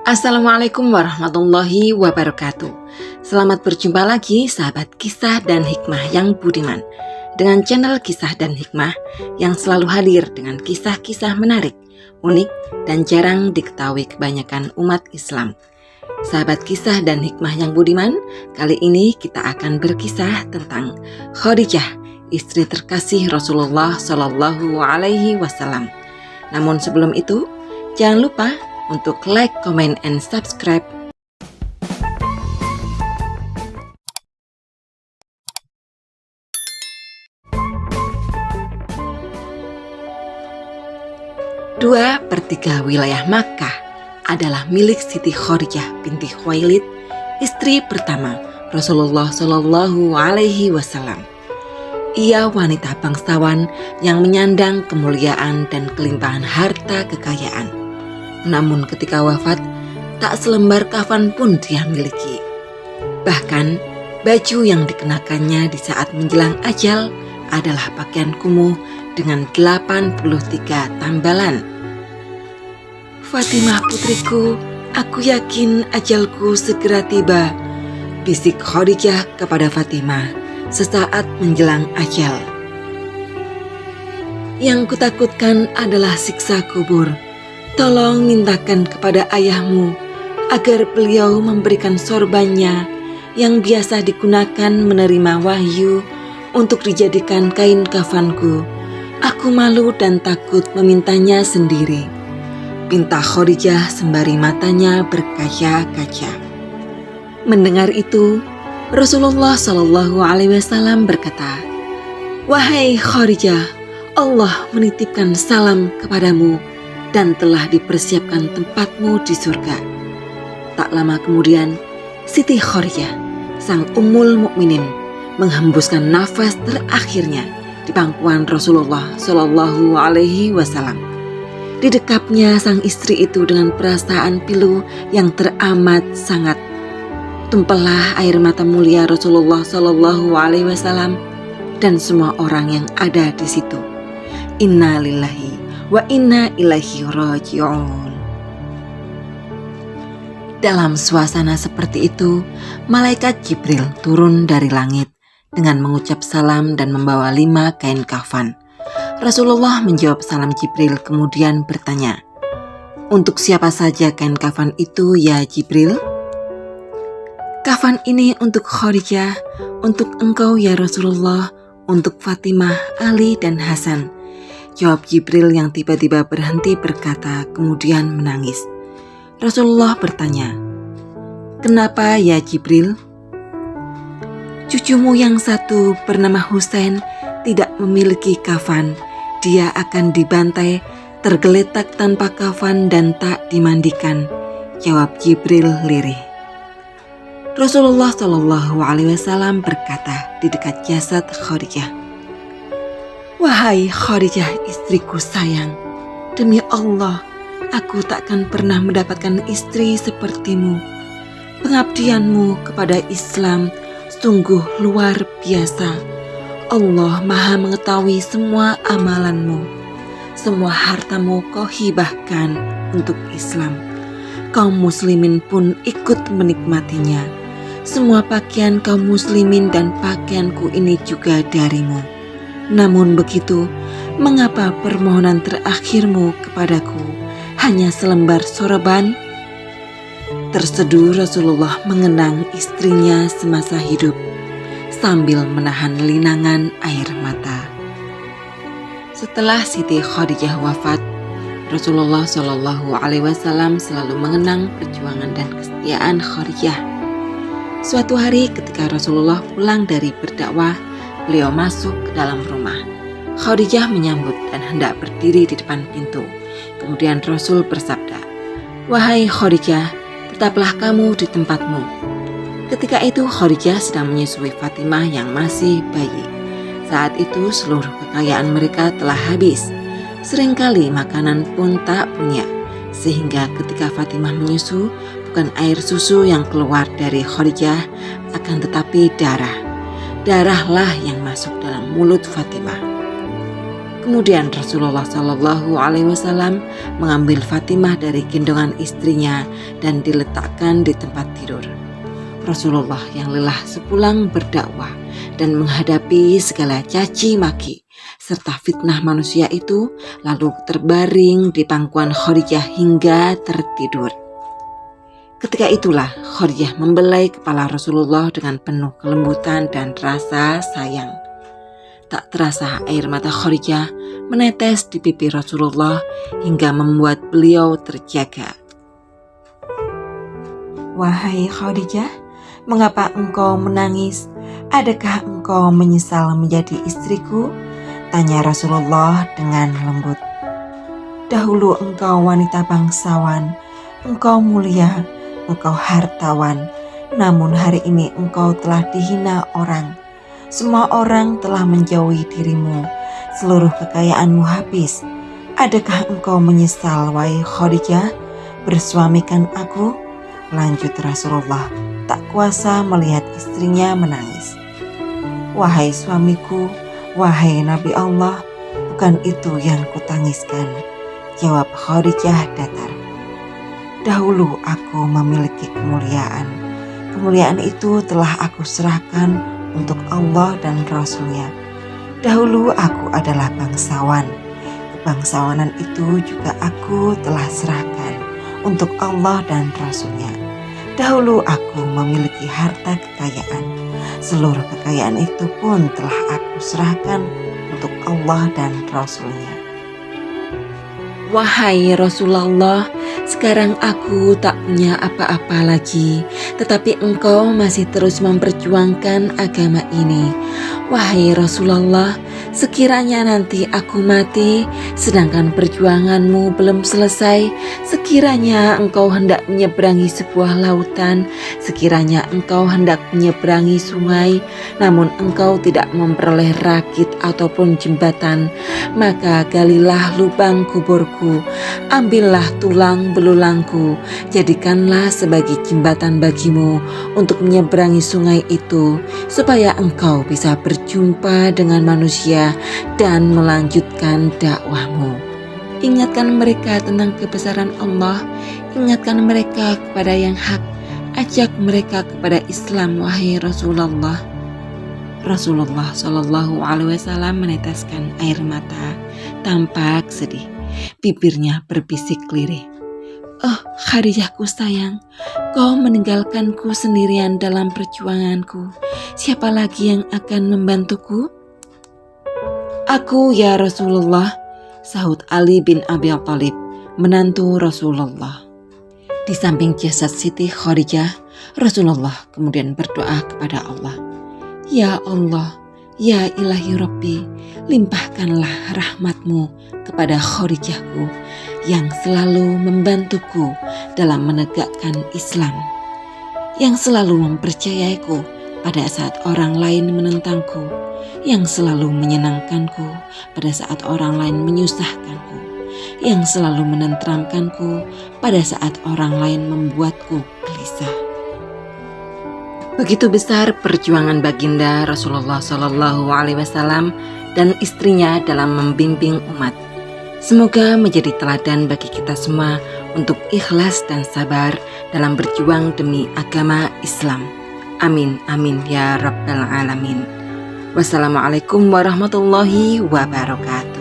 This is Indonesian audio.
Assalamualaikum warahmatullahi wabarakatuh. Selamat berjumpa lagi sahabat kisah dan hikmah yang budiman, dengan channel Kisah dan Hikmah yang selalu hadir dengan kisah-kisah menarik, unik, dan jarang diketahui kebanyakan umat Islam. Sahabat kisah dan hikmah yang budiman, kali ini kita akan berkisah tentang Khadijah, istri terkasih Rasulullah Shallallahu Alaihi Wasallam. Namun sebelum itu, jangan lupa untuk like, comment, and subscribe. Dua per 3 wilayah Makkah adalah milik Siti Khadijah binti Khuwailid, istri pertama Rasulullah Shallallahu Alaihi Wasallam. Ia wanita bangsawan yang menyandang kemuliaan dan kelimpahan harta kekayaan. Namun ketika wafat, tak selembar kafan pun dia miliki. Bahkan, baju yang dikenakannya di saat menjelang ajal adalah pakaian kumuh dengan 83 tambalan. "Fatimah putriku, aku yakin ajalku segera tiba," bisik Khadijah kepada Fatimah sesaat menjelang ajal. "Yang kutakutkan adalah siksa kubur. Tolong mintakan kepada ayahmu agar beliau memberikan sorbannya yang biasa digunakan menerima wahyu untuk dijadikan kain kafanku. Aku malu dan takut memintanya sendiri," pinta Khadijah sembari matanya berkaca-kaca. Mendengar itu, Rasulullah Shallallahu Alaihi Wasallam berkata, "Wahai Khadijah, Allah menitipkan salam kepadamu dan telah dipersiapkan tempatmu di surga." Tak lama kemudian, Siti Khadijah, sang Ummul Mukminin, menghembuskan nafas terakhirnya di pangkuan Rasulullah Shallallahu Alaihi Wasallam. Didekapnya sang istri itu dengan perasaan pilu yang teramat sangat. Tumpahlah air mata mulia Rasulullah Shallallahu Alaihi Wasallam dan semua orang yang ada di situ. Inna lillahi wa inna ilaihi raji'un. Dalam suasana seperti itu, malaikat Jibril turun dari langit dengan mengucap salam dan membawa 5 kain kafan. Rasulullah menjawab salam Jibril kemudian bertanya, "Untuk siapa saja kain kafan itu ya Jibril?" "Kafan ini untuk Khadijah, untuk engkau ya Rasulullah, untuk Fatimah, Ali, dan Hasan," jawab Jibril yang tiba-tiba berhenti berkata kemudian menangis. Rasulullah bertanya, "Kenapa ya Jibril?" "Cucumu yang satu bernama Husain tidak memiliki kafan. Dia akan dibantai, tergeletak tanpa kafan dan tak dimandikan," jawab Jibril lirih. Rasulullah Shallallahu Alaihi Wasallam berkata di dekat jasad Khadijah, "Wahai Khadijah istriku sayang, demi Allah, aku takkan pernah mendapatkan istri sepertimu. Pengabdianmu kepada Islam sungguh luar biasa. Allah Maha mengetahui semua amalanmu. Semua hartamu kau hibahkan untuk Islam. Kaum muslimin pun ikut menikmatinya. Semua pakaian kaum muslimin dan pakaianku ini juga darimu. Namun begitu, mengapa permohonan terakhirmu kepadaku hanya selembar sorban?" Terseduh Rasulullah mengenang istrinya semasa hidup sambil menahan linangan air mata. Setelah Siti Khadijah wafat, Rasulullah Shallallahu Alaihi Wasallam selalu mengenang perjuangan dan kesetiaan Khadijah. Suatu hari ketika Rasulullah pulang dari berdakwah, beliau masuk ke dalam rumah. Khadijah menyambut dan hendak berdiri di depan pintu. Kemudian Rasul bersabda, "Wahai Khadijah, tetaplah kamu di tempatmu." Ketika itu Khadijah sedang menyusui Fatimah yang masih bayi. Saat itu seluruh kekayaan mereka telah habis. Seringkali makanan pun tak punya. Sehingga ketika Fatimah menyusu, bukan air susu yang keluar dari Khadijah, akan tetapi darah. Darahlah yang masuk dalam mulut Fatimah. Kemudian Rasulullah Shallallahu Alaihi Wasallam mengambil Fatimah dari gendongan istrinya dan diletakkan di tempat tidur. Rasulullah yang lelah sepulang berdakwah dan menghadapi segala caci maki serta fitnah manusia itu, lalu terbaring di pangkuan Khadijah hingga tertidur. Ketika itulah Khadijah membelai kepala Rasulullah dengan penuh kelembutan dan rasa sayang. Tak terasa air mata Khadijah menetes di pipi Rasulullah hingga membuat beliau terjaga. "Wahai Khadijah, mengapa engkau menangis? Adakah engkau menyesal menjadi istriku?" tanya Rasulullah dengan lembut. "Dahulu engkau wanita bangsawan, engkau mulia, engkau hartawan, namun hari ini engkau telah dihina orang. Semua orang telah menjauhi dirimu, seluruh kekayaanmu habis. Adakah engkau menyesal, wahai Khadijah, bersuamikan aku?" lanjut Rasulullah, tak kuasa melihat istrinya menangis. "Wahai suamiku, wahai Nabi Allah, bukan itu yang kutangiskan," jawab Khadijah datar. "Dahulu aku memiliki kemuliaan. Kemuliaan itu telah aku serahkan untuk Allah dan Rasul-Nya. Dahulu aku adalah bangsawan. Kebangsawanan itu juga aku telah serahkan untuk Allah dan Rasul-Nya. Dahulu aku memiliki harta kekayaan. Seluruh kekayaan itu pun telah aku serahkan untuk Allah dan Rasul-Nya." "Wahai Rasulullah, sekarang aku tak punya apa-apa lagi, tetapi engkau masih terus memperjuangkan agama ini. Wahai Rasulullah, sekiranya nanti aku mati, sedangkan perjuanganmu belum selesai, sekiranya engkau hendak menyeberangi sebuah lautan, sekiranya engkau hendak menyeberangi sungai, namun engkau tidak memperoleh rakit ataupun jembatan, maka galilah lubang kuburku, ambillah tulang belulangku, jadikanlah sebagai jembatan bagimu untuk menyeberangi sungai itu, supaya engkau bisa berjumpa dengan manusia dan melanjutkan dakwahmu. Ingatkan mereka tentang kebesaran Allah, ingatkan mereka kepada yang hak, ajak mereka kepada Islam, wahai Rasulullah." Rasulullah Shallallahu Alaihi Wasallam meneteskan air mata, tampak sedih. Bibirnya berbisik lirih. "Oh Khadijahku sayang, kau meninggalkanku sendirian dalam perjuanganku. Siapa lagi yang akan membantuku?" "Aku ya Rasulullah," sahut Ali bin Abi Thalib, menantu Rasulullah. Di samping jasad Siti Khadijah, Rasulullah kemudian berdoa kepada Allah, "Ya Allah, ya ilahi Rabbi, limpahkanlah rahmatmu kepada Khadijahku yang selalu membantuku dalam menegakkan Islam, yang selalu mempercayaiku pada saat orang lain menentangku, yang selalu menyenangkanku pada saat orang lain menyusahkanku, yang selalu menenteramkanku pada saat orang lain membuatku gelisah." Begitu besar perjuangan baginda Rasulullah Shallallahu Alaihi Wasallam dan istrinya dalam membimbing umat. Semoga menjadi teladan bagi kita semua untuk ikhlas dan sabar dalam berjuang demi agama Islam. Amin, amin ya Rabbal Alamin. Wassalamualaikum warahmatullahi wabarakatuh.